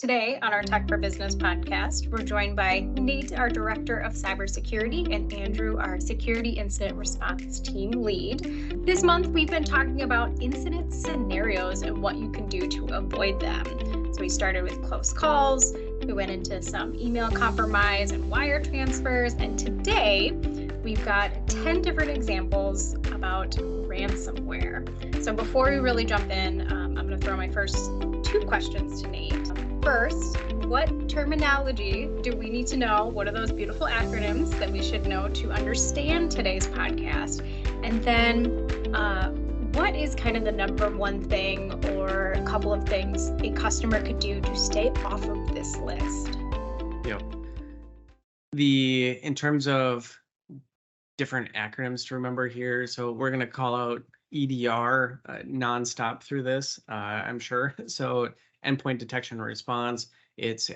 Today on our Tech for Business podcast, we're joined by Nate, our Director of Cybersecurity, and Andrew, our Security Incident Response Team Lead. This month, we've been talking about incident scenarios and what you can do to avoid them. So we started with close calls, we went into some email compromise and wire transfers, and today we've got 10 different examples about ransomware. So before we really jump in, I'm going to throw my first two questions to Nate. First, what terminology do we need to know? What are those beautiful acronyms that we should know to understand today's podcast? And then what is kind of the number one thing or a couple of things a customer could do to stay off of this list? In terms of different acronyms to remember here, so we're going to call out EDR nonstop through this, I'm sure. So endpoint detection and response, it's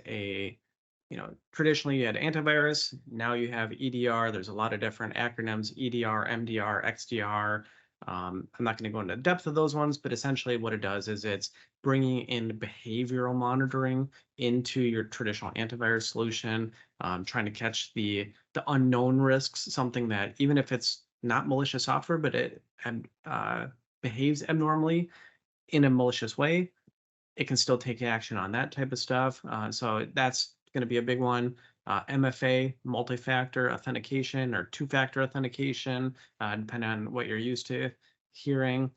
traditionally you had antivirus, now you have EDR. There's a lot of different acronyms: EDR, MDR, XDR. I'm not going to go into the depth of those ones, but essentially what it does is it's bringing in behavioral monitoring into your traditional antivirus solution, trying to catch the unknown risks, something that even if it's not malicious software, but it behaves abnormally in a malicious way, it can still take action on that type of stuff. So that's going to be a big one. MFA, multi-factor authentication or two-factor authentication, depending on what you're used to hearing.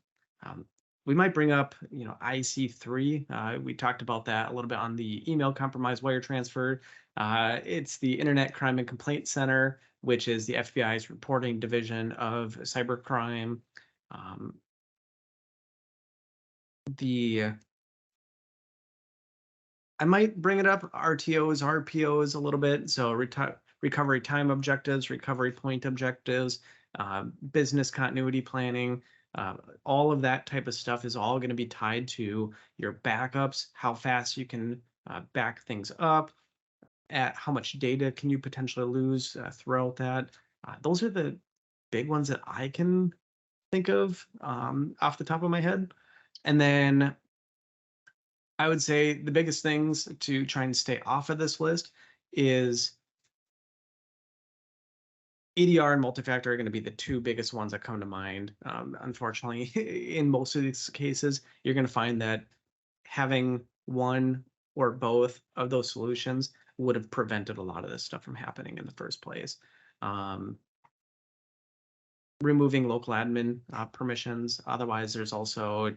We might bring up, IC3. We talked about that a little bit on the email compromise wire transfer. It's the Internet Crime and Complaint Center, which is the FBI's reporting division of cybercrime. I might bring it up, RTOs, RPOs a little bit. So recovery time objectives, recovery point objectives, business continuity planning, all of that type of stuff is all going to be tied to your backups, how fast you can back things up, at how much data can you potentially lose throughout that. Those are the big ones that I can think of off the top of my head. And then I would say the biggest things to try and stay off of this list is EDR and multi-factor are going to be the two biggest ones that come to mind. Unfortunately, in most of these cases, you're going to find that having one or both of those solutions would have prevented a lot of this stuff from happening in the first place. Removing local admin permissions. Otherwise, there's also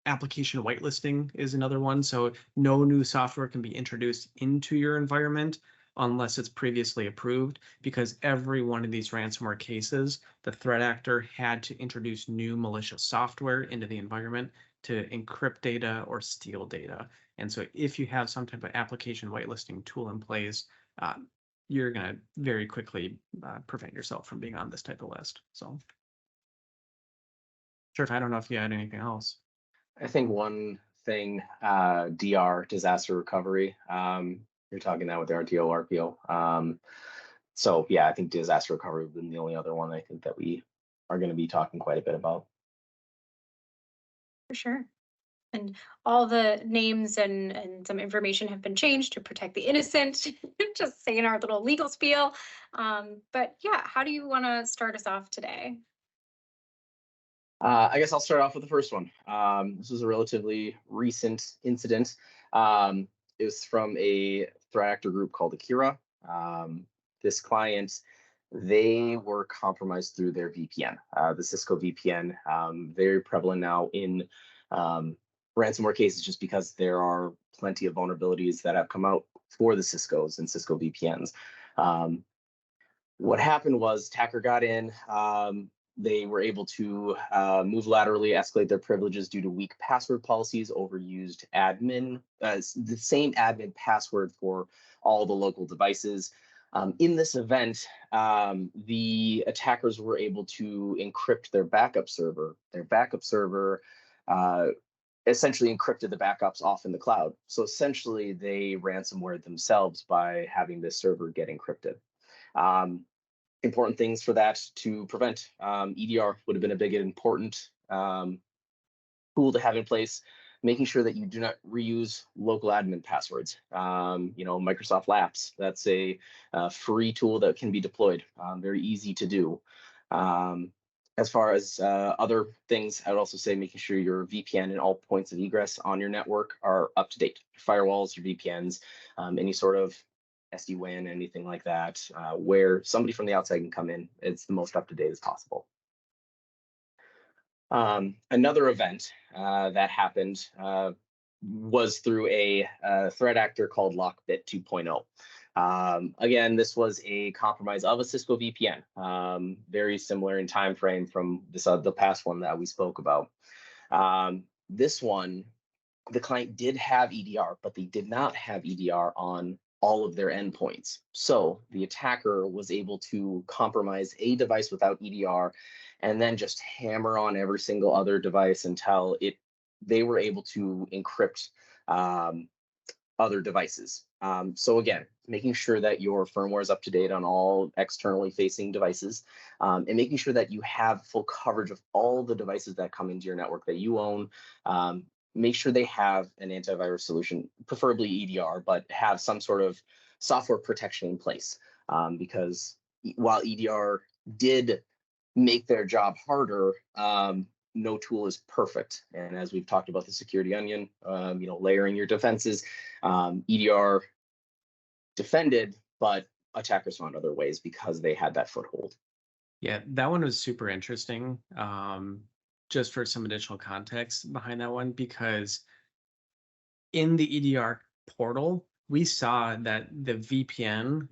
application whitelisting is another one. So no new software can be introduced into your environment unless it's previously approved, because every one of these ransomware cases, the threat actor had to introduce new malicious software into the environment to encrypt data or steal data. And so if you have some type of application whitelisting tool in place, you're going to very quickly prevent yourself from being on this type of list. So sure, I don't know if you had anything else. I think one thing, DR, disaster recovery. You're talking that with the RTO, RPO. So yeah, I think disaster recovery would be the only other one I think that we are going to be talking quite a bit about. For sure. And all the names and some information have been changed to protect the innocent, just saying our little legal spiel. But yeah, how do you want to start us off today? I guess I'll start off with the first one. This was a relatively recent incident. It was from a threat actor group called Akira. This client, they were compromised through their VPN, the Cisco VPN, very prevalent now in ransomware cases, just because there are plenty of vulnerabilities that have come out for the Ciscos and Cisco VPNs. What happened was attacker got in. They were able to move laterally, escalate their privileges due to weak password policies, overused admin, the same admin password for all the local devices. In this event, the attackers were able to encrypt their backup server. Their backup server essentially encrypted the backups off in the cloud. So essentially, they ransomwared themselves by having this server get encrypted. Important things for that to prevent. EDR would have been a big and important tool to have in place. making sure that you do not reuse local admin passwords. Microsoft Laps, that's a free tool that can be deployed, very easy to do. As far as other things, I would also say making sure your VPN and all points of egress on your network are up to date. Firewalls, your VPNs, any sort of SD-WAN, anything like that, where somebody from the outside can come in, it's the most up to date as possible. Another event that happened was through a threat actor called Lockbit 2.0. Again, this was a compromise of a Cisco VPN, very similar in time frame from this the past one that we spoke about. This one, the client did have EDR, but they did not have EDR on all of their endpoints. So the attacker was able to compromise a device without EDR and then just hammer on every single other device until they were able to encrypt other devices. So again, making sure that your firmware is up to date on all externally facing devices, and making sure that you have full coverage of all the devices that come into your network that you own. Make sure they have an antivirus solution, preferably EDR, but have some sort of software protection in place. Because while EDR did make their job harder, no tool is perfect. And as we've talked about the security onion, layering your defenses, EDR defended, but attackers found other ways because they had that foothold. Yeah, that one was super interesting. Just for some additional context behind that one, because in the EDR portal, we saw that the VPN,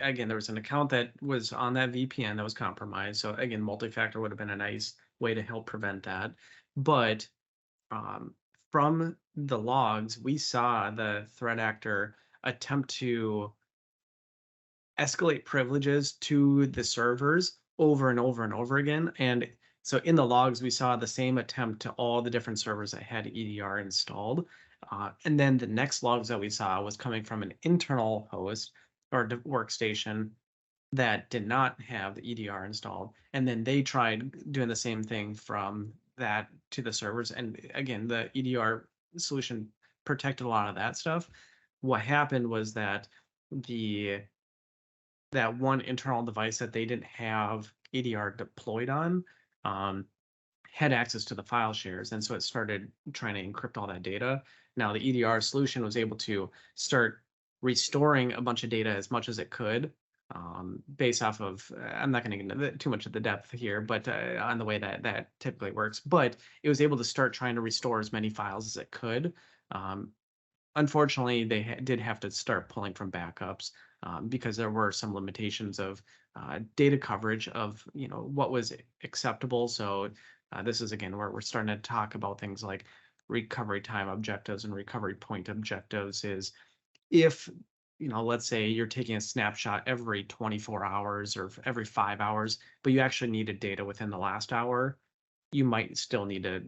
again, there was an account that was on that VPN that was compromised. So again, multi-factor would have been a nice way to help prevent that. But from the logs, we saw the threat actor attempt to escalate privileges to the servers over and over and over again. And so in the logs, we saw the same attempt to all the different servers that had EDR installed. And then the next logs that we saw was coming from an internal host or workstation that did not have the EDR installed. And then they tried doing the same thing from that to the servers. And again, the EDR solution protected a lot of that stuff. What happened was that that one internal device that they didn't have EDR deployed on had access to the file shares. And so it started trying to encrypt all that data. Now the EDR solution was able to start restoring a bunch of data as much as it could, based off of, I'm not going to get into too much of the depth here, but on the way that typically works. But it was able to start trying to restore as many files as it could. Unfortunately, they did have to start pulling from backups because there were some limitations of data coverage of what was acceptable. So this is again where we're starting to talk about things like recovery time objectives and recovery point objectives. Is if let's say you're taking a snapshot every 24 hours or every 5 hours, but you actually needed data within the last hour, you might still need to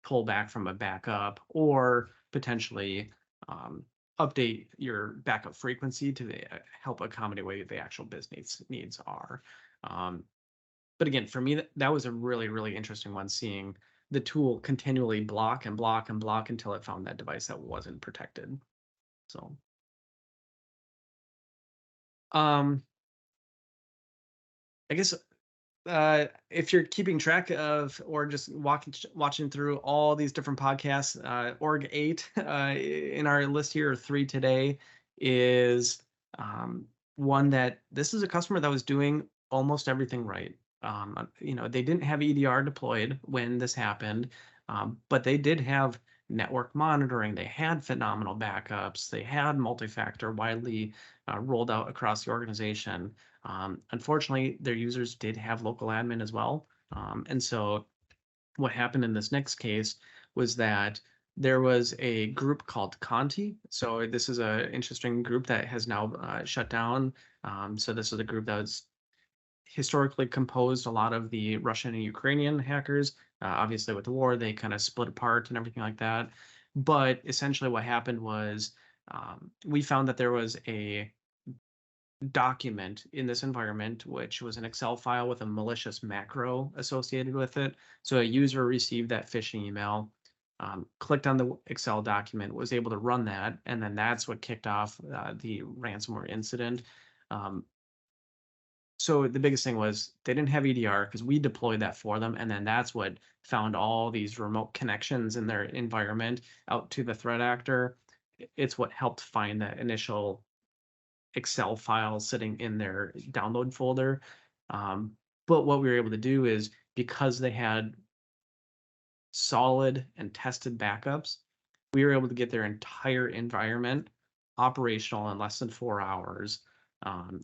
pull back from a backup or potentially update your backup frequency to help accommodate what the actual business needs are. But again, for me, that was a really, really interesting one, seeing the tool continually block and block and block until it found that device that wasn't protected. So I guess if you're keeping track of or just watching through all these different podcasts, Org 8 in our list here, or 3 today, is one that this is a customer that was doing almost everything right. They didn't have EDR deployed when this happened, but they did have network monitoring. They had phenomenal backups. They had multi-factor widely rolled out across the organization. Unfortunately, their users did have local admin as well. And so what happened in this next case was that there was a group called Conti. So this is an interesting group that has now shut down. So this is a group that was historically composed a lot of the Russian and Ukrainian hackers. Obviously, with the war, they kind of split apart and everything like that. But essentially what happened was we found that there was a document in this environment, which was an Excel file with a malicious macro associated with it. So a user received that phishing email. clicked on the Excel document, was able to run that, and then that's what kicked off the ransomware incident. So the biggest thing was they didn't have EDR because we deployed that for them, and then that's what found all these remote connections in their environment out to the threat actor. It's what helped find that initial Excel file sitting in their download folder. But what we were able to do is, because they had solid and tested backups, we were able to get their entire environment operational in less than 4 hours.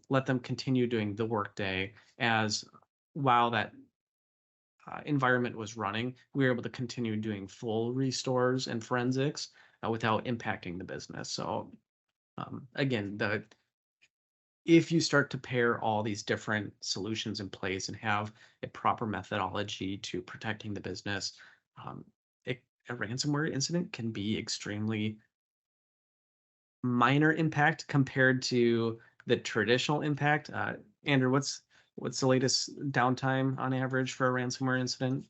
Let them continue doing the workday as while that environment was running, we were able to continue doing full restores and forensics without impacting the business. So again, if you start to pair all these different solutions in place and have a proper methodology to protecting the business, a ransomware incident can be extremely minor impact compared to the traditional impact. Andrew, what's the latest downtime on average for a ransomware incident?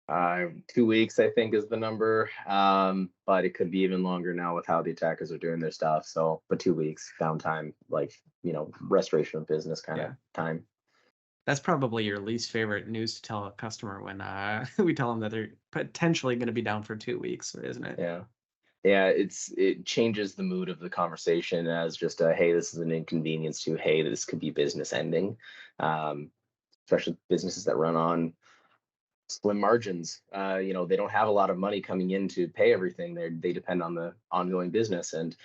2 weeks, I think, is the number. But it could be even longer now with how the attackers are doing their stuff. So, but 2 weeks downtime, like, restoration of business kind of time. That's probably your least favorite news to tell a customer when we tell them that they're potentially going to be down for 2 weeks, isn't it? Yeah. Yeah, it changes the mood of the conversation as just a, hey, this is an inconvenience, to, hey, this could be business ending. Especially businesses that run on slim margins. They don't have a lot of money coming in to pay everything. They depend on the ongoing business, and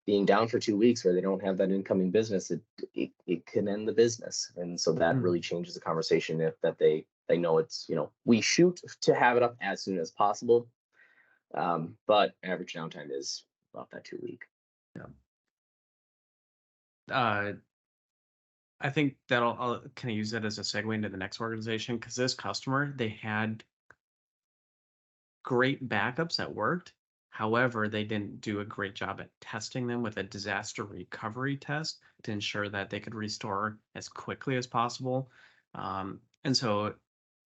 being down for 2 weeks where they don't have that incoming business, it can end the business. And so that really changes the conversation if that they know it's, we shoot to have it up as soon as possible. But average downtime is about that 2 week. Yeah. I think that I'll kind of use that as a segue into the next organization, because this customer, they had great backups that worked. However, they didn't do a great job at testing them with a disaster recovery test to ensure that they could restore as quickly as possible. And so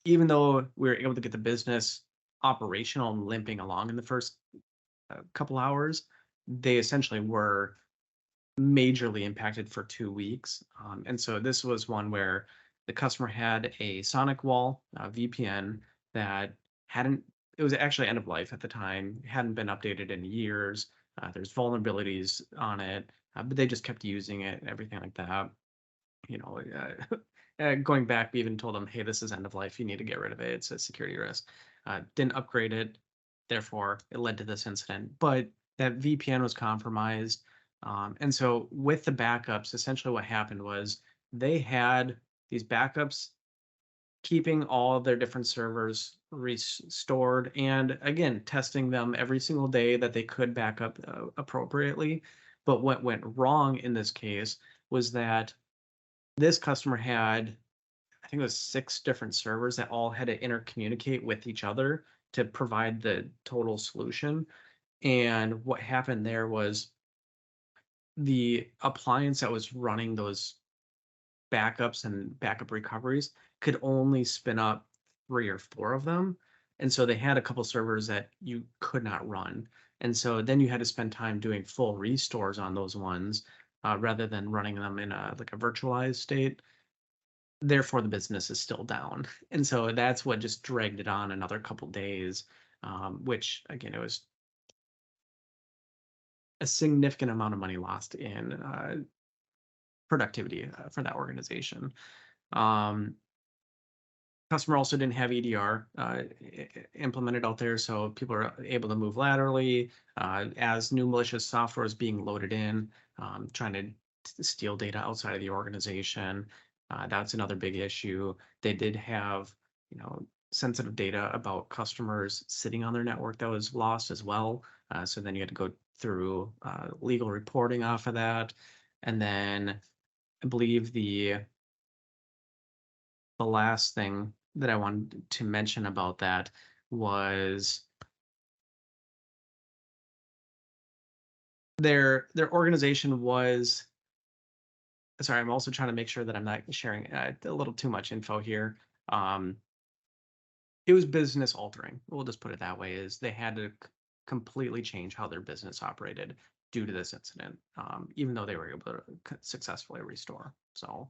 even though we were able to get the business operational and limping along in the first couple hours, they essentially were majorly impacted for 2 weeks. And so this was one where the customer had a sonic wall VPN that it was actually end of life at the time, hadn't been updated in years. There's vulnerabilities on it, but they just kept using it and everything like that. Going back, we even told them, hey, this is end of life. You need to get rid of it. It's a security risk. Didn't upgrade it. Therefore, it led to this incident. But that VPN was compromised. And so with the backups, essentially what happened was they had these backups keeping all of their different servers restored, and again, testing them every single day that they could back up appropriately. But what went wrong in this case was that this customer had, I think it was 6 different servers that all had to intercommunicate with each other to provide the total solution. And what happened there was the appliance that was running those backups and backup recoveries could only spin up 3 or 4 of them. And so they had a couple servers that you could not run. And so then you had to spend time doing full restores on those ones rather than running them in a virtualized state. Therefore, the business is still down. And so that's what just dragged it on another couple days, which again, it was a significant amount of money lost in productivity for that organization. Customer also didn't have EDR implemented out there, so people are able to move laterally as new malicious software is being loaded in, trying to steal data outside of the organization. That's another big issue. They did have, sensitive data about customers sitting on their network that was lost as well. So then you had to go through legal reporting off of that. And then I believe the last thing that I wanted to mention about that was their organization was, sorry, I'm also trying to make sure that I'm not sharing a little too much info here. it was business altering. We'll just put it that way, is they had to completely change how their business operated due to this incident, even though they were able to successfully restore. So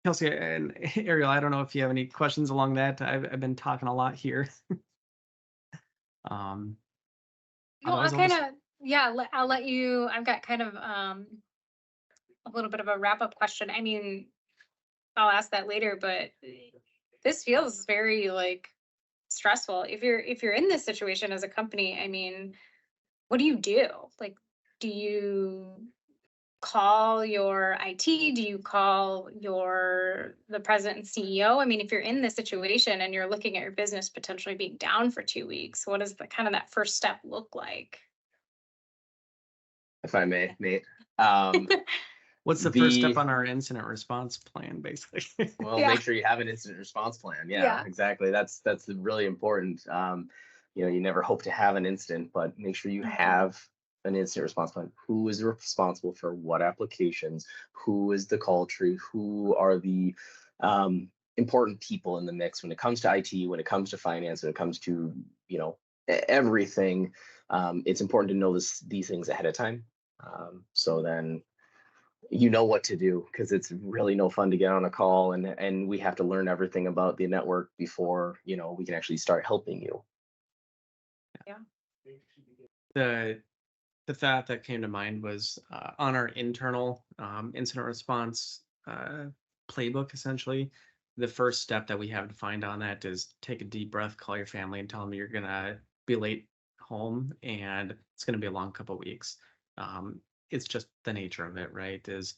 Kelsey and Ariel, I don't know if you have any questions along that. I've been talking a lot here. No, Otherwise I'll I'll just- kind of, yeah, I'll let you, I've got kind of a little bit of a wrap-up question. I mean, I'll ask that later, but this feels very like stressful. If you're in this situation as a company, I mean, what do you do? Like, do you call your IT? Do you call the president and CEO? I mean, if you're in this situation and you're looking at your business potentially being down for 2 weeks, what does the kind of that first step look like? If I may, Nate. What's the first step on our incident response plan, basically? Well, Yeah. make sure you have an incident response plan. Yeah, Yeah. exactly. That's really important. You never hope to have an incident, but make sure you have an incident response plan. Who is responsible for what applications? Who is the call tree? Who are the important people in the mix when it comes to IT, when it comes to finance, when it comes to everything? It's important to know these things ahead of time. So then you know what to do, because it's really no fun to get on a call and we have to learn everything about the network before we can actually start helping you. Yeah. The thought that came to mind was on our internal incident response playbook. Essentially, the first step that we have to find on that is take a deep breath, call your family, and tell them you're gonna be late home and it's gonna be a long couple of weeks. It's just the nature of it, right? Is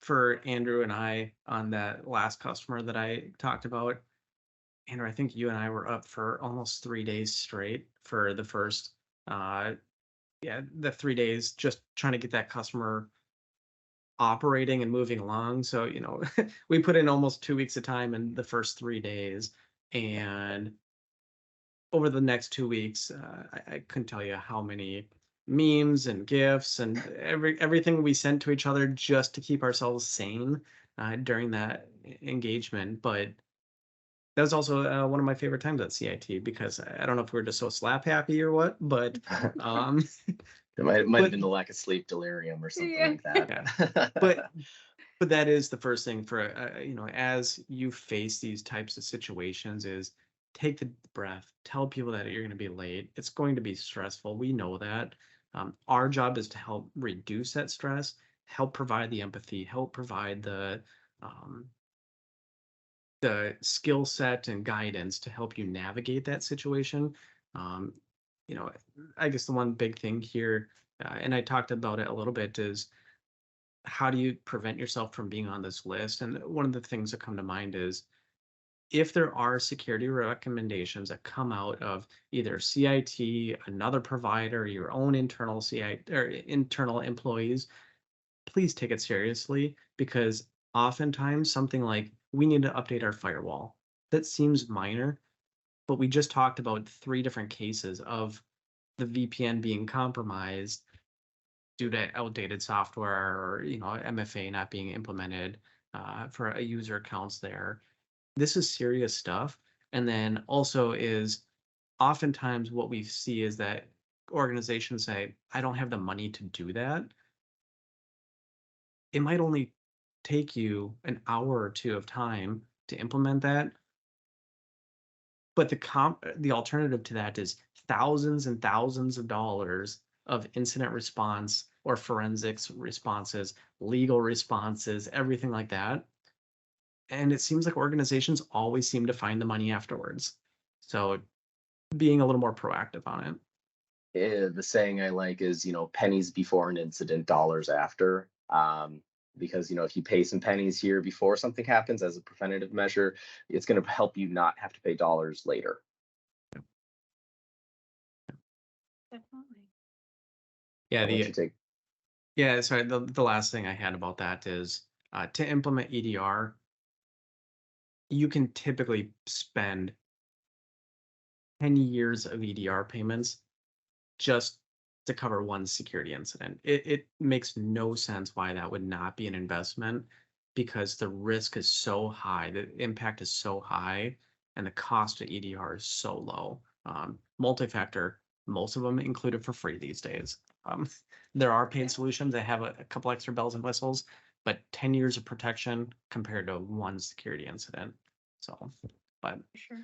for Andrew and I on that last customer that I talked about, Andrew, I think you and I were up for almost 3 days straight for the first, the 3 days, just trying to get that customer operating and moving along. So, we put in almost 2 weeks of time in the first 3 days. And over the next 2 weeks, I couldn't tell you how many memes and gifs and everything we sent to each other just to keep ourselves sane during that engagement. But that was also one of my favorite times at CIT, because I don't know if we were just so slap happy or what, but It might have been the lack of sleep, delirium, or something like that. Yeah. but that is the first thing for as you face these types of situations, is take the breath, tell people that you're going to be late. It's going to be stressful. We know that. Our job is to help reduce that stress, help provide the empathy, help provide the skill set and guidance to help you navigate that situation. I guess the one big thing here, and I talked about it a little bit, is how do you prevent yourself from being on this list? And one of the things that come to mind is, if there are security recommendations that come out of either CIT, another provider, your own internal CIT or internal employees, please take it seriously, because oftentimes something like, we need to update our firewall, that seems minor, but we just talked about 3 different cases of the VPN being compromised due to outdated software, or MFA not being implemented for a user accounts there. This is serious stuff. And then also is, oftentimes what we see is that organizations say, I don't have the money to do that. It might only take you an hour or 2 of time to implement that, but the alternative to that is thousands and thousands of dollars of incident response or forensics responses, legal responses, everything like that. And it seems like organizations always seem to find the money afterwards. So being a little more proactive on it. The saying I like is, pennies before an incident, dollars after. Because if you pay some pennies here before something happens as a preventative measure, it's going to help you not have to pay dollars later. Definitely. Yeah, sorry, the last thing I had about that is, to implement EDR, you can typically spend 10 years of EDR payments just to cover one security incident. It makes no sense why that would not be an investment, because the risk is so high, the impact is so high, and the cost of EDR is so low. Multi-factor, most of them included for free these days. There are paid solutions that have a couple extra bells and whistles, but 10 years of protection compared to one security incident. So, but Sure.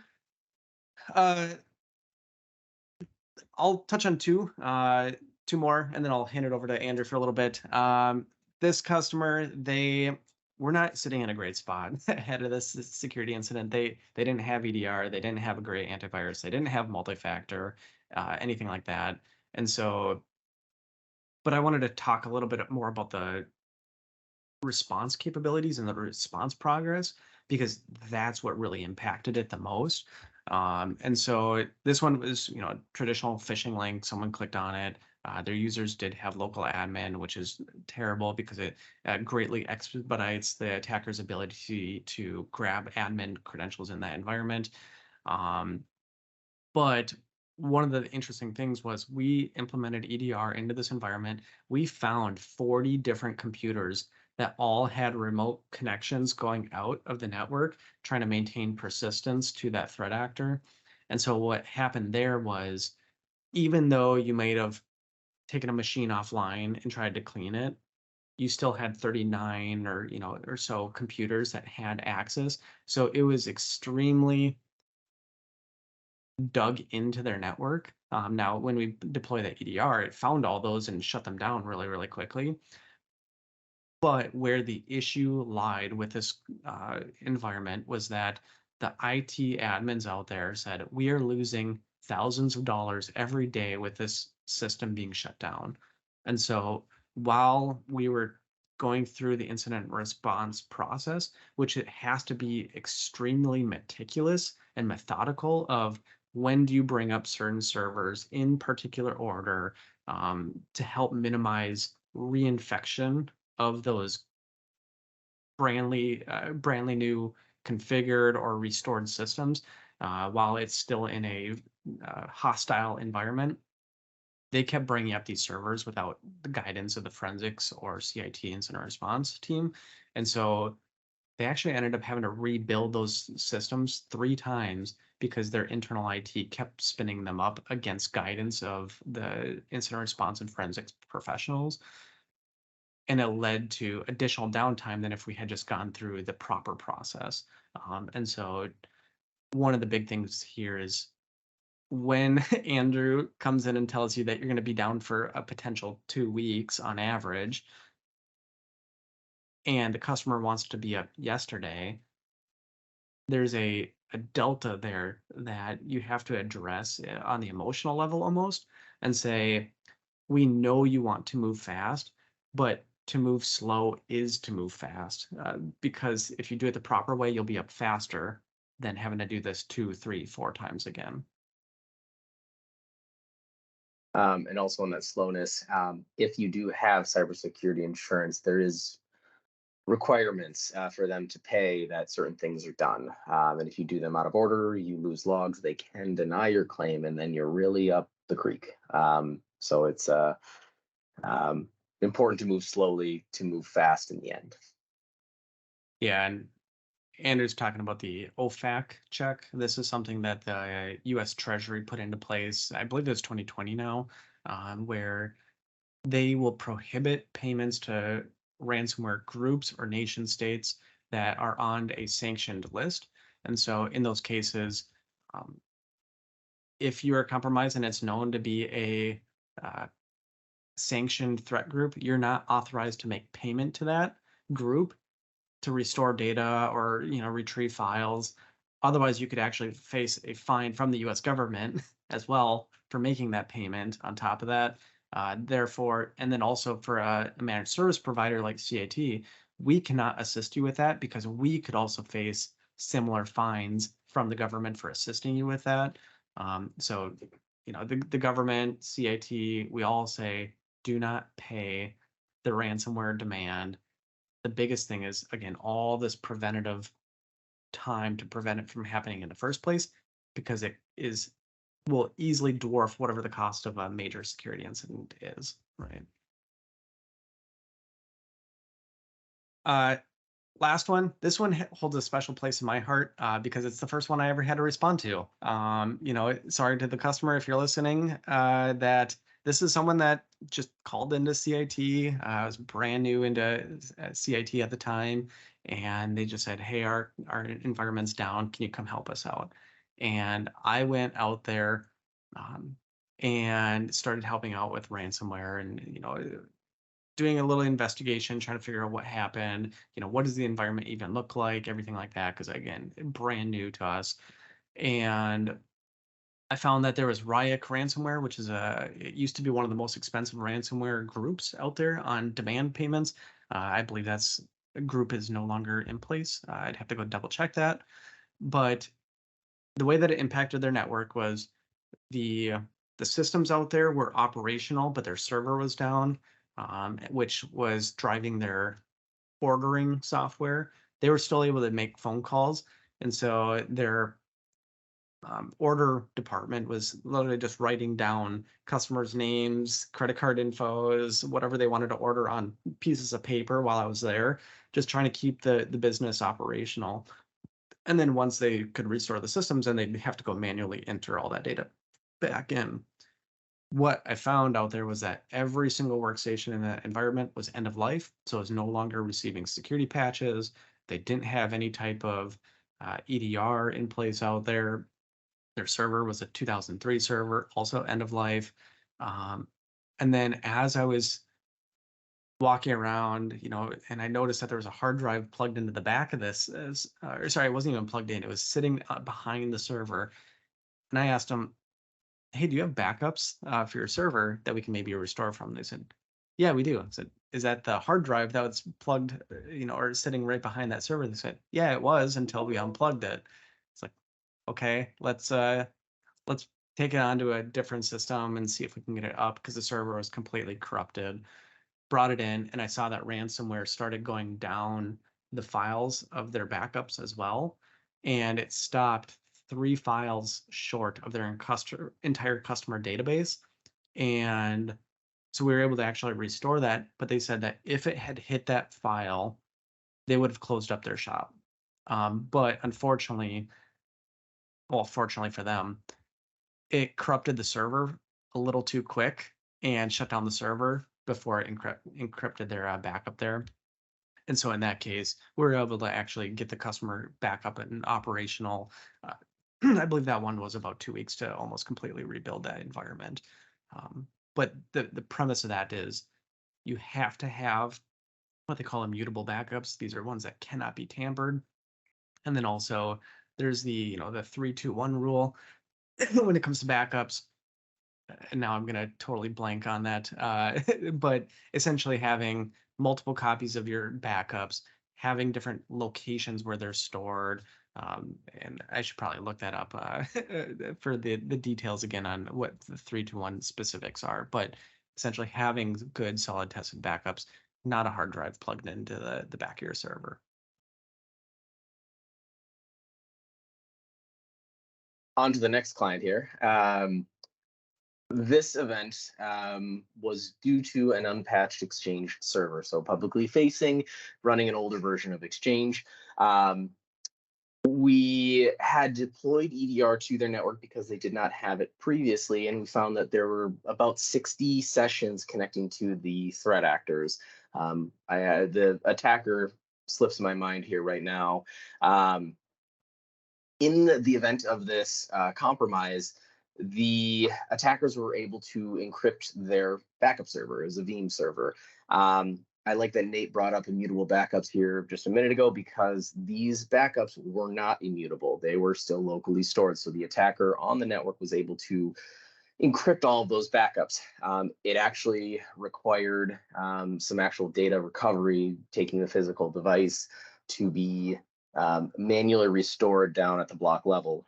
I'll touch on two more, and then I'll hand it over to Andrew for a little bit. This customer, they were not sitting in a great spot ahead of this security incident. They didn't have EDR, they didn't have a great antivirus, they didn't have multi-factor, anything like that. And so, but I wanted to talk a little bit more about the response capabilities and the response progress, because that's what really impacted it the most. And so this one was, a traditional phishing link. Someone clicked on it. Their users did have local admin, which is terrible because it greatly expedites the attacker's ability to grab admin credentials in that environment. But one of the interesting things was we implemented EDR into this environment. We found 40 different computers that all had remote connections going out of the network, trying to maintain persistence to that threat actor. And so what happened there was, even though you might have taken a machine offline and tried to clean it, you still had 39 or so computers that had access. So it was extremely dug into their network. Now, when we deploy that EDR, it found all those and shut them down really, really quickly. But where the issue lied with this environment was that the IT admins out there said, we are losing thousands of dollars every day with this system being shut down. And so while we were going through the incident response process, which it has to be extremely meticulous and methodical of when do you bring up certain servers in particular order, to help minimize reinfection of those brandly new configured or restored systems, while it's still in a hostile environment. They kept bringing up these servers without the guidance of the forensics or CIT incident response team. And so they actually ended up having to rebuild those systems 3 times because their internal IT kept spinning them up against guidance of the incident response and forensics professionals. And it led to additional downtime than if we had just gone through the proper process. And so one of the big things here is when Andrew comes in and tells you that you're going to be down for a potential 2 weeks on average, and the customer wants to be up yesterday, there's a delta there that you have to address on the emotional level almost, and say, we know you want to move fast, but to move slow is to move fast, because if you do it the proper way, you'll be up faster than having to do this 2, 3, 4 times again. And also on that slowness, if you do have cybersecurity insurance, there is requirements for them to pay that certain things are done. And if you do them out of order, you lose logs, they can deny your claim, and then you're really up the creek. So it's important to move slowly to move fast in the end. Yeah, and Andrew's talking about the OFAC check. This is something that the U.S. Treasury put into place, I believe it's 2020 now, where they will prohibit payments to ransomware groups or nation states that are on a sanctioned list. And so in those cases, if you are compromised and it's known to be a sanctioned threat group, you're not authorized to make payment to that group to restore data or retrieve files. Otherwise, you could actually face a fine from the U.S. government as well for making that payment on top of that. Therefore, and then also for a managed service provider like CIT, we cannot assist you with that because we could also face similar fines from the government for assisting you with that. So, the government, CIT, we all say, do not pay the ransomware demand. The biggest thing is, again, all this preventative time to prevent it from happening in the first place, because it is will easily dwarf whatever the cost of a major security incident is, right? Last one. This one holds a special place in my heart because it's the first one I ever had to respond to. Sorry to the customer if you're listening, that this is someone that just called into CIT. I was brand new into CIT at the time, and they just said, "Hey, our environment's down. Can you come help us out?" And I went out there and started helping out with ransomware and doing a little investigation, trying to figure out what happened, what does the environment even look like, everything like that, because again, brand new to us. And I found that there was Ryuk ransomware, which is it used to be one of the most expensive ransomware groups out there on demand payments. I believe that's group is no longer in place. I'd have to go double check that. But the way that it impacted their network was the systems out there were operational, but their server was down, which was driving their ordering software. They were still able to make phone calls, and so their order department was literally just writing down customers' names, credit card infos, whatever they wanted to order on pieces of paper while I was there, just trying to keep the business operational. And then once they could restore the systems, then they'd have to go manually enter all that data back in. What I found out there was that every single workstation in that environment was end of life, so it was no longer receiving security patches. They didn't have any type of EDR in place out there. Their server was a 2003 server, also end of life. And then as I was walking around, and I noticed that there was a hard drive plugged into the back of this, or sorry, it wasn't even plugged in. It was sitting behind the server. And I asked them, "Hey, do you have backups for your server that we can maybe restore from?" They said, "Yeah, we do." I said, "Is that the hard drive that was plugged, or sitting right behind that server?" They said, "Yeah, it was until we unplugged it." It's like, okay, let's take it onto a different system and see if we can get it up, because the server was completely corrupted. Brought it in, and I saw that ransomware started going down the files of their backups as well, and it stopped 3 files short of their entire customer database. And so we were able to actually restore that, but they said that if it had hit that file, they would have closed up their shop. But unfortunately, well, fortunately for them, it corrupted the server a little too quick and shut down the server before it encrypted their backup there. And so in that case, we were able to actually get the customer back up and operational. I believe that one was about 2 weeks to almost completely rebuild that environment. But the premise of that is you have to have what they call immutable backups. These are ones that cannot be tampered. And then also there's the 3-2-1 rule when it comes to backups. And now I'm going to totally blank on that. But essentially having multiple copies of your backups, having different locations where they're stored. And I should probably look that up for the details again on what the 3-2-1 specifics are. But essentially having good, solid, tested backups, not a hard drive plugged into the back of your server. On to the next client here. This event was due to an unpatched Exchange server, so publicly facing, running an older version of Exchange. We had deployed EDR to their network because they did not have it previously, and we found that there were about 60 sessions connecting to the threat actors. The attacker slips my mind here right now. In the event of this compromise, the attackers were able to encrypt their backup server as a Veeam server. I like that Nate brought up immutable backups here just a minute ago, because these backups were not immutable. They were still locally stored. So the attacker on the network was able to encrypt all of those backups. It actually required some actual data recovery, taking the physical device to be manually restored down at the block level.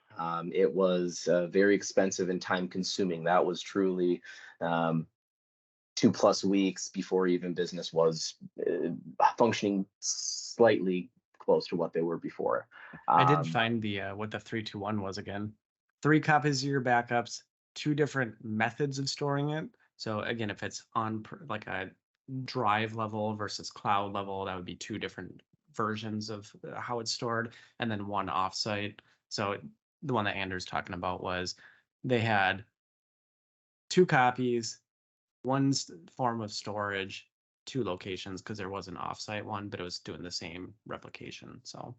It was very expensive and time consuming. That was truly 2+ weeks before even business was functioning slightly close to what they were before. I did find the what the 3-2-1 was again. 3 copies of your backups, 2 different methods of storing it. So again, if it's on like a drive level versus cloud level, that would be 2 different versions of how it's stored, and then 1 offsite. So the one that Andrew's talking about was they had 2 copies, 1 form of storage, 2 locations, because there was an offsite one, but it was doing the same replication. So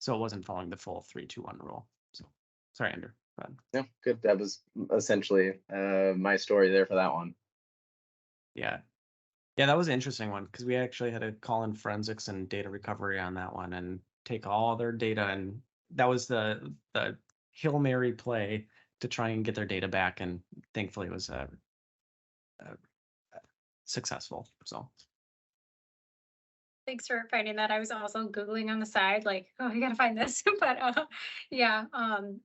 it wasn't following the full 3-2-1 rule. So sorry, Andrew. Go ahead. Yeah, good. That was essentially my story there for that one. Yeah. Yeah, that was an interesting one because we actually had to call in forensics and data recovery on that one and take all their data, and that was the Hail Mary play to try and get their data back, and thankfully it was successful. So Thanks for finding that. I was also Googling on the side, like, oh, I gotta find this. But yeah,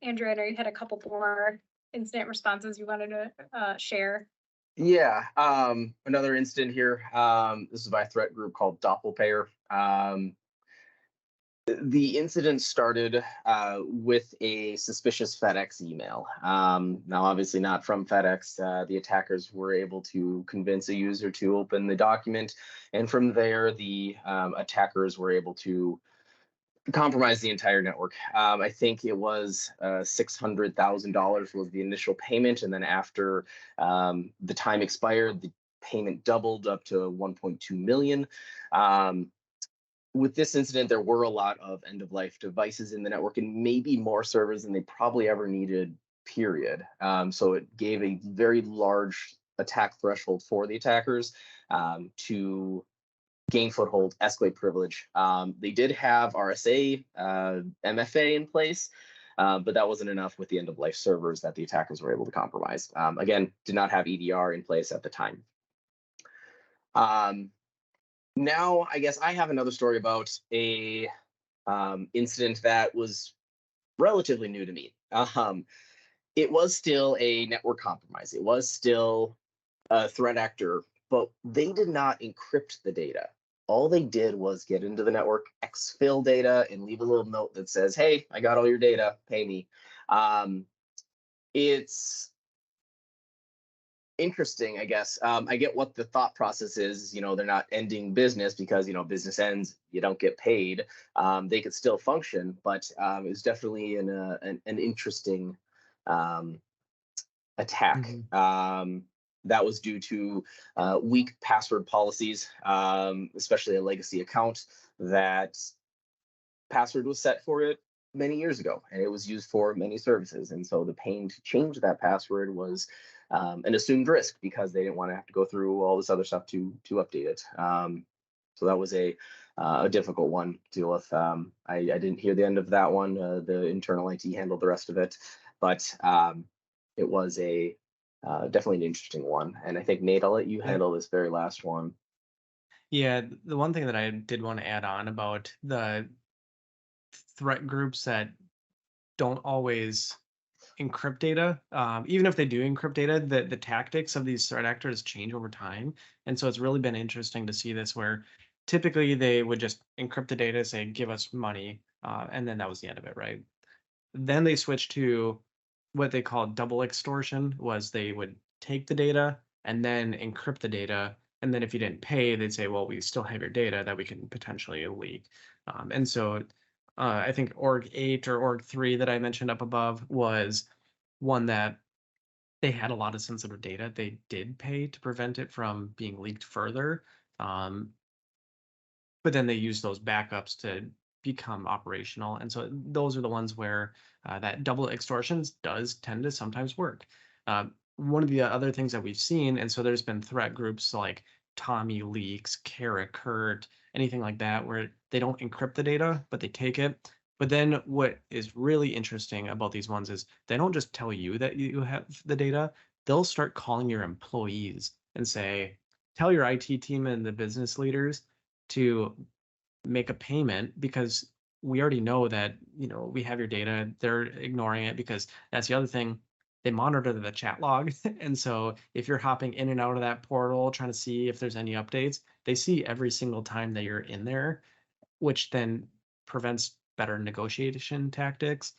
Andrew, I know you had a couple more incident responses you wanted to share. Yeah, another incident here. This is by a threat group called Doppelpayer. The incident started with a suspicious FedEx email. Now, obviously not from FedEx. The attackers were able to convince a user to open the document, and from there, the attackers were able to compromise the entire network. I think it was $600,000 was the initial payment, and then after the time expired, the payment doubled up to 1.2 million. With this incident, there were a lot of end-of-life devices in the network, and maybe more servers than they probably ever needed, period. So it gave a very large attack threshold for the attackers to gain foothold, escalate privilege. They did have RSA, MFA in place, but that wasn't enough with the end-of-life servers that the attackers were able to compromise. Again, did not have EDR in place at the time. Now, I guess I have another story about a incident that was relatively new to me. It was still a network compromise. It was still a threat actor, but they did not encrypt the data. All they did was get into the network, exfil data, and leave a little note that says, "Hey, I got all your data, pay me." It's interesting, I guess. I get what the thought process is. They're not ending business because business ends, you don't get paid. They could still function, but it was definitely an interesting attack. That was due to weak password policies, especially a legacy account that password was set for it many years ago, and it was used for many services. And so the pain to change that password was an assumed risk because they didn't want to have to go through all this other stuff to update it. So that was a difficult one to deal with. I didn't hear the end of that one. The internal IT handled the rest of it, but it was a definitely an interesting one. And I think, Nate, I'll let you handle this very last one. yeah, the one thing that I did want to add on about the threat groups that don't always encrypt data, even if they do encrypt data, the tactics of these threat actors change over time. And so it's really been interesting to see this, where typically they would just encrypt the data, say, give us money, and then that was the end of it, right? Then they switched to what they call double extortion, was they would take the data and then encrypt the data. And then if you didn't pay, they'd say, well, we still have your data that we can potentially leak. And so I think org 8 or org 3 that I mentioned up above was one that they had a lot of sensitive data. They did pay to prevent it from being leaked further. But then they used those backups to become operational. And so those are the ones where that double extortions does tend to sometimes work. One of the other things that we've seen, and so there's been threat groups like Tommy Leaks, Kara Kurt, anything like that, where they don't encrypt the data, but they take it. But then what is really interesting about these ones is they don't just tell you that you have the data, they'll start calling your employees and say, tell your IT team and the business leaders to make a payment because we already know that, we have your data. They're ignoring it because that's the other thing. They monitor the chat log. And so if you're hopping in and out of that portal, trying to see if there's any updates, they see every single time that you're in there, which then prevents better negotiation tactics.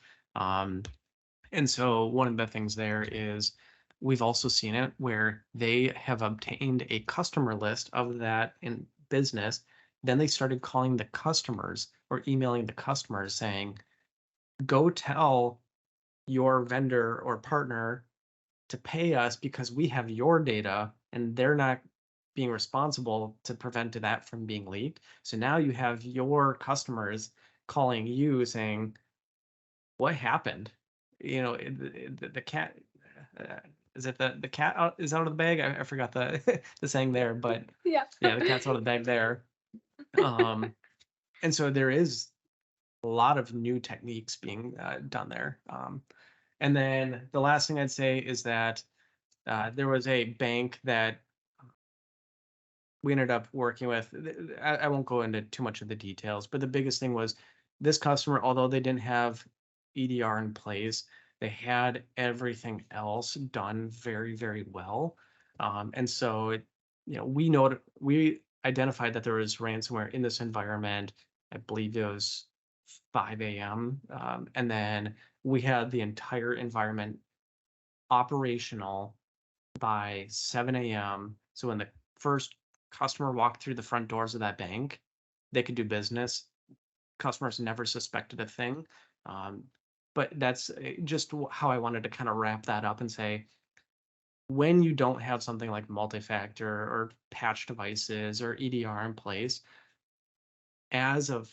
And so one of the things there is we've also seen it where they have obtained a customer list of that in business. Then they started calling the customers or emailing the customers saying, go tell your vendor or partner to pay us because we have your data and they're not being responsible to prevent that from being leaked. So now you have your customers calling you saying, what happened? You know, the cat, is it the cat is out of the bag? I forgot the the saying there, but Yeah. yeah, the cat's out of the bag there. And so there is a lot of new techniques being done there. And then the last thing I'd say is that there was a bank that we ended up working with. I won't go into too much of the details, but the biggest thing was this customer, although they didn't have EDR in place, they had everything else done very, very well. And so, we identified that there was ransomware in this environment. I believe it was 5 a.m. And then we had the entire environment operational by 7 a.m. So when the first customer walked through the front doors of that bank, they could do business. Customers never suspected a thing. But that's just how I wanted to kind of wrap that up and say, when you don't have something like multi-factor or patch devices or EDR in place, as a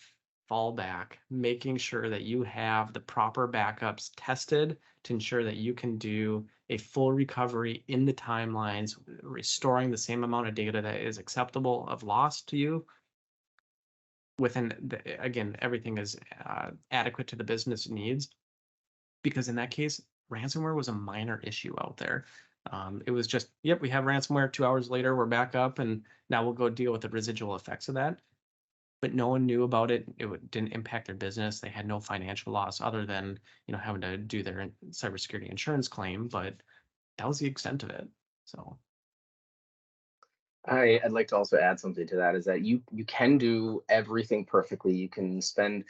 fallback, making sure that you have the proper backups tested to ensure that you can do a full recovery in the timelines, restoring the same amount of data that is acceptable of loss to you within again, everything is adequate to the business needs. Because in that case, ransomware was a minor issue out there. It was just, yep, we have ransomware. 2 hours later, we're back up, and now we'll go deal with the residual effects of that. But no one knew about it. It didn't impact their business. They had no financial loss other than, having to do their cybersecurity insurance claim. But that was the extent of it. So I'd like to also add something to that, is that you can do everything perfectly. You can spend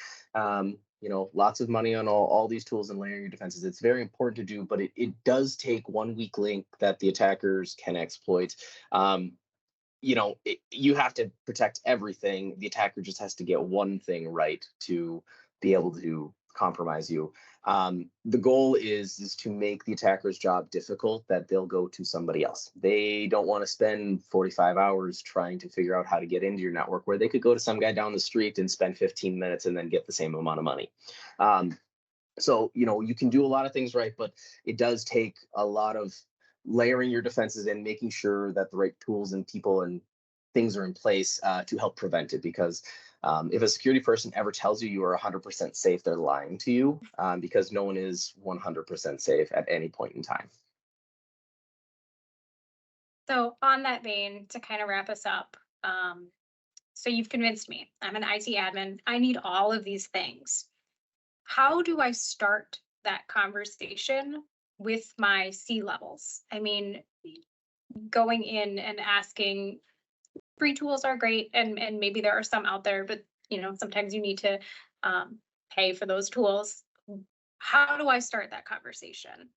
lots of money on all these tools and layering your defenses. It's very important to do, but it does take one weak link that the attackers can exploit. You have to protect everything. The attacker just has to get one thing right to be able to compromise you. The goal is to make the attacker's job difficult, that they'll go to somebody else. They don't want to spend 45 hours trying to figure out how to get into your network, where they could go to some guy down the street and spend 15 minutes and then get the same amount of money. So you can do a lot of things right, but it does take a lot of layering your defenses and making sure that the right tools and people and things are in place to help prevent it. Because if a security person ever tells you are 100% safe, they're lying to you, because no one is 100% safe at any point in time. So on that vein, to kind of wrap us up, so you've convinced me. I'm an IT admin. I need all of these things. How do I start that conversation with my C-levels? I mean, going in and asking, free tools are great, and maybe there are some out there, but sometimes you need to pay for those tools. How do I start that conversation?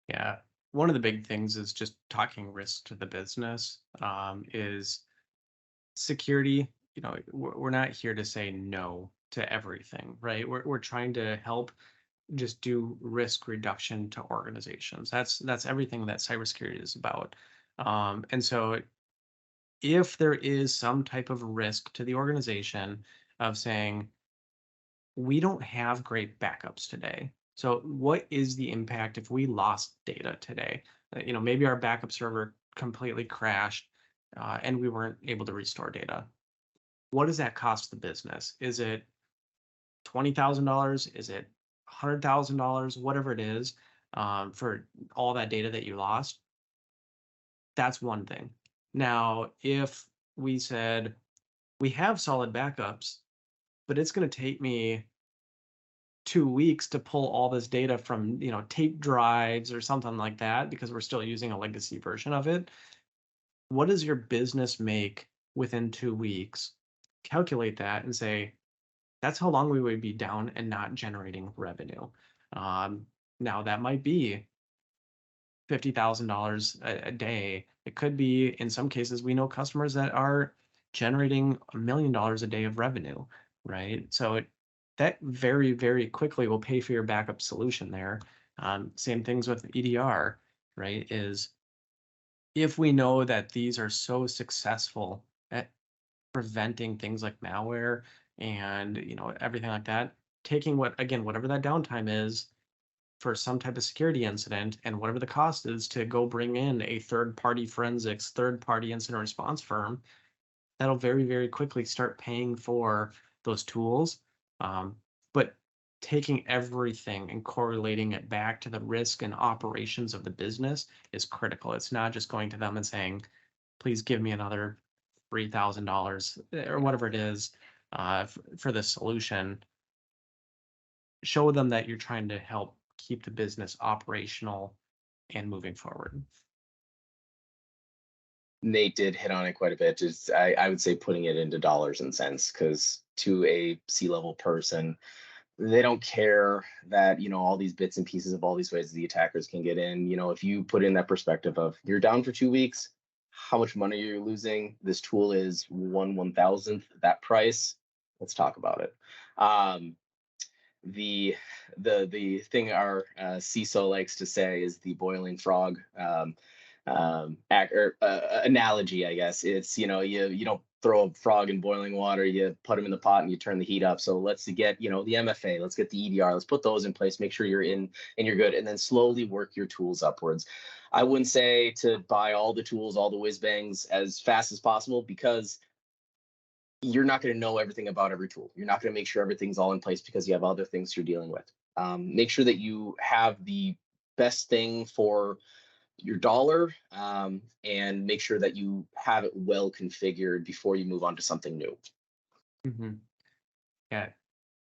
yeah, one of the big things is just talking risk to the business. Is security. We're not here to say no to everything, right? We're trying to help just do risk reduction to organizations. That's everything that cybersecurity is about. And so if there is some type of risk to the organization of saying, we don't have great backups today. So what is the impact if we lost data today? Maybe our backup server completely crashed and we weren't able to restore data. What does that cost the business? Is it $20,000? Is it $100,000? Whatever it is, for all that data that you lost? That's one thing. Now, if we said we have solid backups, but it's going to take me 2 weeks to pull all this data from tape drives or something like that, because we're still using a legacy version of it. What does your business make within 2 weeks? Calculate that and say, that's how long we would be down and not generating revenue. Now that might be $50,000 a day. It could be, in some cases, we know customers that are generating $1 million a day of revenue, right? So that very, very quickly will pay for your backup solution there. Same things with EDR, right? Is if we know that these are so successful at preventing things like malware and everything like that, taking whatever that downtime is for some type of security incident and whatever the cost is to go bring in a third-party forensics, third-party incident response firm, that'll very, very quickly start paying for those tools. But taking everything and correlating it back to the risk and operations of the business is critical. It's not just going to them and saying, please give me another $3,000 or whatever it is for this solution. Show them that you're trying to help keep the business operational and moving forward. Nate did hit on it quite a bit. Just I would say putting it into dollars and cents, because to a C-level person, they don't care that, all these bits and pieces of all these ways the attackers can get in. If you put in that perspective of you're down for 2 weeks, how much money are you losing? This tool is 1/1000th that price. Let's talk about it. The thing our CISO likes to say is the boiling frog analogy, I guess. It's, you don't throw a frog in boiling water, you put them in the pot and you turn the heat up. So let's get, the MFA, let's get the EDR, let's put those in place, make sure you're in and you're good, and then slowly work your tools upwards. I wouldn't say to buy all the tools, all the whiz bangs as fast as possible, because you're not going to know everything about every tool. You're not going to make sure everything's all in place because you have other things you're dealing with. Make sure that you have the best thing for your dollar, and make sure that you have it well configured before you move on to something new. Mm-hmm. Yeah,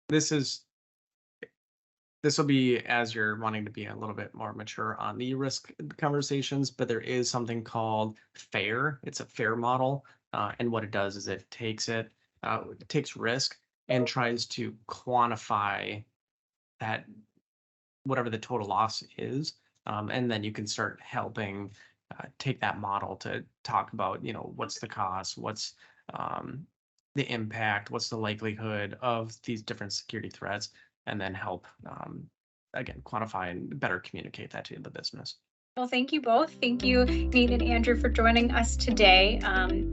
this will be as you're wanting to be a little bit more mature on the risk conversations, but there is something called FAIR. It's a FAIR model, and what it does is it takes risk and tries to quantify that, whatever the total loss is. And then you can start helping take that model to talk about, what's the cost, what's the impact, what's the likelihood of these different security threats, and then help, again, quantify and better communicate that to the business. Well, thank you both. Thank you, Nate and Andrew, for joining us today.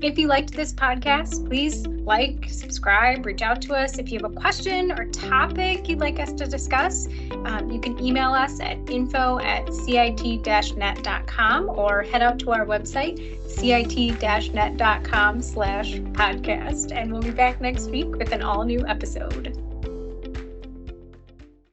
If you liked this podcast, please like, subscribe, reach out to us. If you have a question or topic you'd like us to discuss, you can email us at info@cit-net.com or head out to our website, cit-net.com/podcast. And we'll be back next week with an all-new episode.